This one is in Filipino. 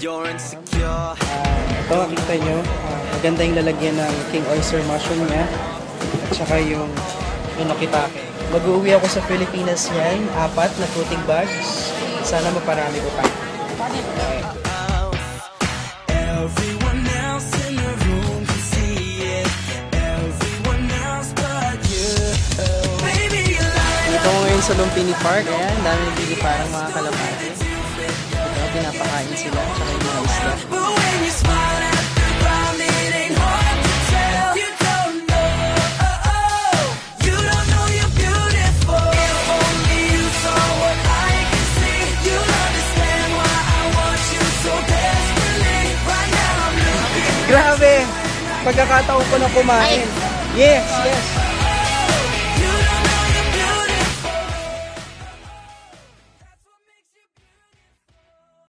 Ito, makikita nyo. Maganda yung lalagyan ng king oyster mushroom niya. At saka yung inokitake. Mag-uwi ako sa Pilipinas yan. 4 na fruiting bags. Sana maparami ko pa. Okay. Dito ko ngayon sa Lumpini Park. Ayan, dami nabili parang mga kalapati. Ito, pinapakain sila. Tsaka yung mga isla. Grabe! Pagkakataon ko na kumain. Yes, yes.